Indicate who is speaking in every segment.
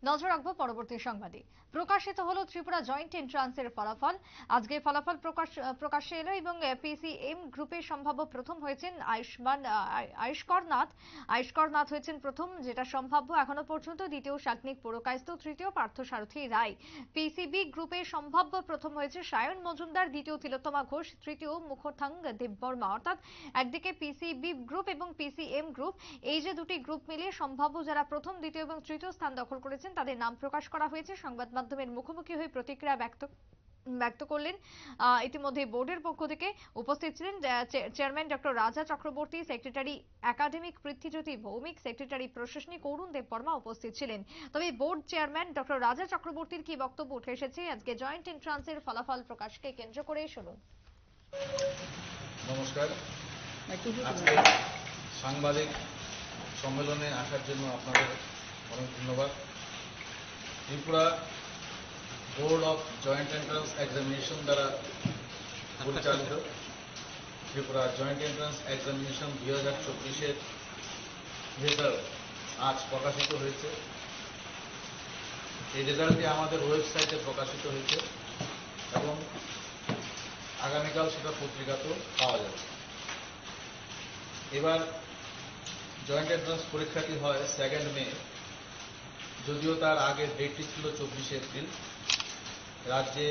Speaker 1: নজর রাখবো পরবর্তী সংবাদে। প্রকাশিত হলো ত্রিপুরা জয়েন্ট এন্ট্রান্সের ফলাফল। আজকে ফলাফল প্রকাশ্যে এলো এবং পিসিএম গ্রুপে সম্ভাব্য প্রথম হয়েছেন আয়ুষ্কর নাথ হয়েছেন প্রথম, যেটা সম্ভাব্য এখনো পর্যন্ত। দ্বিতীয় শাগনিক পুরকায়স্থ, তৃতীয় পার্থসারথী রায়। পিসিবি গ্রুপে সম্ভাব্য প্রথম হয়েছে সায়ন মজুমদার, দ্বিতীয় তিলোত্তমা ঘোষ, তৃতীয় মুখথাং দেববর্মা। অর্থাৎ একদিকে পিসিবি গ্রুপ এবং পিসিএম গ্রুপ, এই যে দুটি গ্রুপ মিলিয়ে সম্ভাব্য যারা প্রথম, দ্বিতীয় এবং তৃতীয় স্থান দখল করেছেন তাদের নাম প্রকাশ করা হয়েছে। সংবাদ মাধ্যমের মুখোমুখি হয়ে প্রতিক্রিয়া ব্যক্ত করলেন ইতিমধ্যে বোর্ডের পক্ষ থেকে। উপস্থিত ছিলেন chairman doctor Raja Chakraborty, secretary academic Prithwijyoti Bhowmik, secretary প্রশাসনিক অরুণ দেববর্মা উপস্থিত ছিলেন। তবে বোর্ড চেয়ারম্যান ডক্টর রাজা চক্রবর্তীর কি বক্তব্য উঠে এসেছে আজকে জয়েন্ট এন্ট্রান্সের ফলাফল প্রকাশকে কেন্দ্র করে, শুনুন।
Speaker 2: নমস্কার। আজকে সাংবাদিক সম্মেলনে আসার জন্য আপনাদের অনেক ধন্যবাদ। Tripura board of joint entrance examination দ্বারা পরিচালিত ত্রিপুরা জয়েন্ট এন্ট্রান্স এক্সামিনেশন 2024-এর রেজাল্ট আজ প্রকাশিত হয়েছে। এই রেজাল্টটি আমাদের ওয়েবসাইটে প্রকাশিত হয়েছে এবং আগামীকাল সেটা পত্রিকাতেও পাওয়া যাবে। এবার জয়েন্ট এন্ট্রান্স পরীক্ষাটি হয় 2 মে, যদিও তার আগের ডেটটি ছিল 24 এপ্রিল। রাজ্যে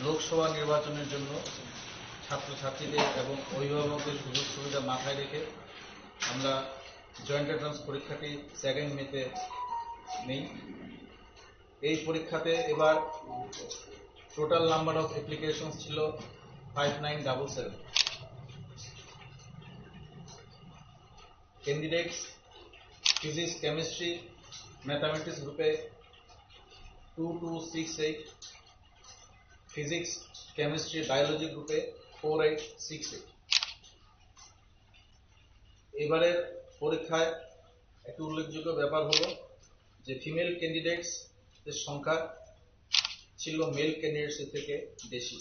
Speaker 2: লোকসভা নির্বাচনের জন্য ছাত্রছাত্রীদের এবং অভিভাবকদের সুযোগ সুবিধা মাথায় রেখে আমরা জয়েন্ট এন্ট্রান্স পরীক্ষাটি 2 মেতে নেই। এই পরীক্ষাতে এবার টোটাল নাম্বার অফ অ্যাপ্লিকেশন ছিল 5977। ক্যান্ডিডেটস ফিজিক্স, কেমিস্ট্রি, ম্যাথামেটিক্স গ্রুপে 2268, ফিজিক্স, কেমিস্ট্রি, বায়োলজি গ্রুপে 4868। এবারের পরীক্ষায় একটি উল্লেখযোগ্য ব্যাপার হলো যে ফিমেল ক্যান্ডিডেটস এর সংখ্যা ছিল মেল ক্যান্ডিডেটস এর থেকে বেশি।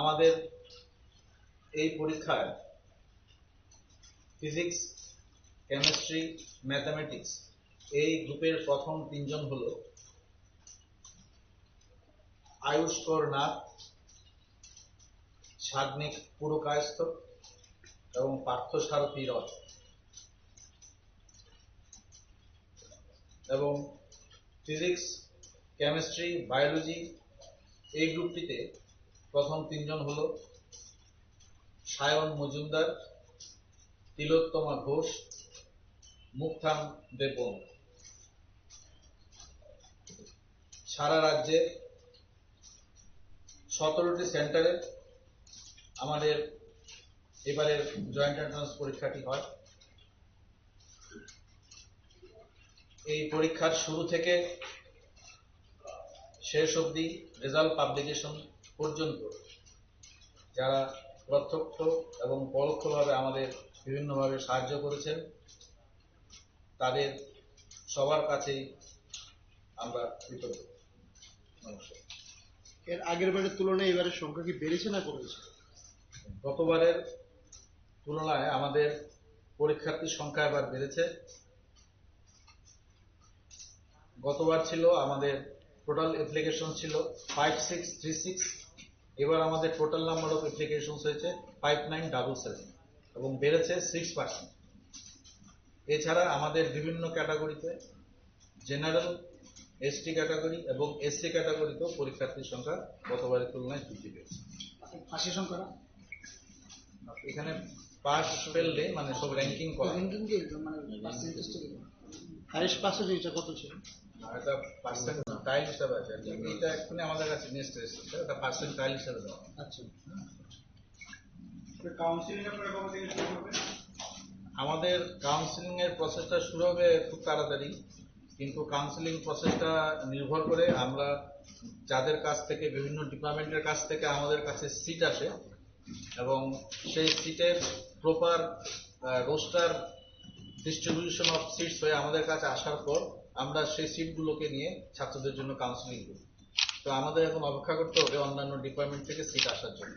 Speaker 2: আমাদের এই পরীক্ষায় ফিজিক্স, কেমিস্ট্রি, ম্যাথামেটিক্স এই গ্রুপের প্রথম 3 জন হলো আয়ুষ্কর নাথ, শাগনিক পুরকায়স্থ এবং পার্থসারথী রায়। এবং ফিজিক্স, কেমিস্ট্রি, বায়োলজি এই গ্রুপটিতে প্রথম 3 জন হলো সায়ন মজুমদার, তিলোত্তমা ঘোষ, মুখথাং দেববর্মা। সারা রাজ্যে 17টি সেন্টারে আমাদের এবারের জয়েন্ট এন্ট্রান্স পরীক্ষাটি হয়। এই পরীক্ষার শুরু থেকে শেষ অবধি রেজাল্ট পাবলিকেশন পর্যন্ত যারা প্রত্যক্ষ এবং পরোক্ষভাবে আমাদের বিভিন্নভাবে সাহায্য করেছেন তাদের সবার কাছেই আমরা কৃতজ্ঞ। নমস্কার।
Speaker 3: এর আগের বারের তুলনায় এবারের সংখ্যা কি বেড়েছে না কমেছে?
Speaker 2: গতবারের তুলনায় আমাদের পরীক্ষার্থীর সংখ্যা এবার বেড়েছে। গতবার ছিল আমাদের টোটাল অ্যাপ্লিকেশন ছিল 5636, এবার আমাদের টোটাল নাম্বার অফ অ্যাপ্লিকেশন হয়েছে 5977 এবং বেড়েছে 6%। এছাড়া আমাদের বিভিন্ন ক্যাটাগরিতে জেনারেল, এসটি ক্যাটাগরি এবং এসসি ক্যাটাগরিতেও পরীক্ষার্থীর সংখ্যা গতবারের তুলনায় বৃদ্ধি পেয়েছে।
Speaker 3: পাশের সংখ্যা
Speaker 2: এখানে পাস ফেললে মানে সব র্যাঙ্কিং করা,
Speaker 3: মানে পার্সেন্টেজ হাইয়েস্ট পার্সেন্টেজটা কত ছিল?
Speaker 2: এটা পার্সেন্টাইল হিসাবে আছে। এটা এক্ষুনি আমাদের কাছে নেক্সট এসেছে, এটা পার্সেন্টাইল হিসাবে দেওয়া।
Speaker 3: আচ্ছা,
Speaker 4: কাউন্সিলিং এর পরে কবে থেকে শুরু হবে?
Speaker 2: আমাদের কাউন্সিলিং এর প্রসেসটা শুরু হবে খুব তাড়াতাড়ি, কিন্তু কাউন্সিলিং প্রসেসটা নির্ভর করে আমরা যাদের কাছ থেকে বিভিন্ন ডিপার্টমেন্টের কাছ থেকে আমাদের কাছে সিট আসে এবং সেই সিটের proper roster distribution of seats হয়ে আমাদের কাছে আসার পর আমরা সেই সিটগুলোকে নিয়ে ছাত্রদের জন্য কাউন্সিলিং করি। তো আমাদের এখন অপেক্ষা করতে হবে অন্যান্য ডিপার্টমেন্ট থেকে সিট আসার জন্য।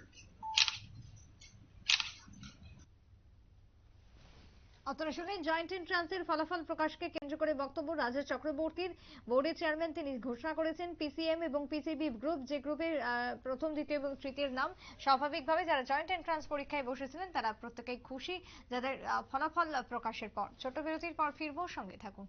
Speaker 1: আপনারা শুনলেন জয়েন্ট এন্ট্রান্সের ফলাফল প্রকাশকে কেন্দ্র করে বক্তব্য রাজা চক্রবর্তীর। বোর্ডের চেয়ারম্যান তিনি ঘোষণা করেছেন পিসিএম এবং পিসিবি গ্রুপ, যে গ্রুপের প্রথম, দ্বিতীয় এবং তৃতীয়ের নাম। স্বাভাবিকভাবে যারা জয়েন্ট এন্ট্রান্স পরীক্ষায় বসেছিলেন তারা প্রত্যেকেই খুশি যাদের ফলাফল প্রকাশের পর। ছোট্ট বিরতির পর ফিরবো, সঙ্গে থাকুন।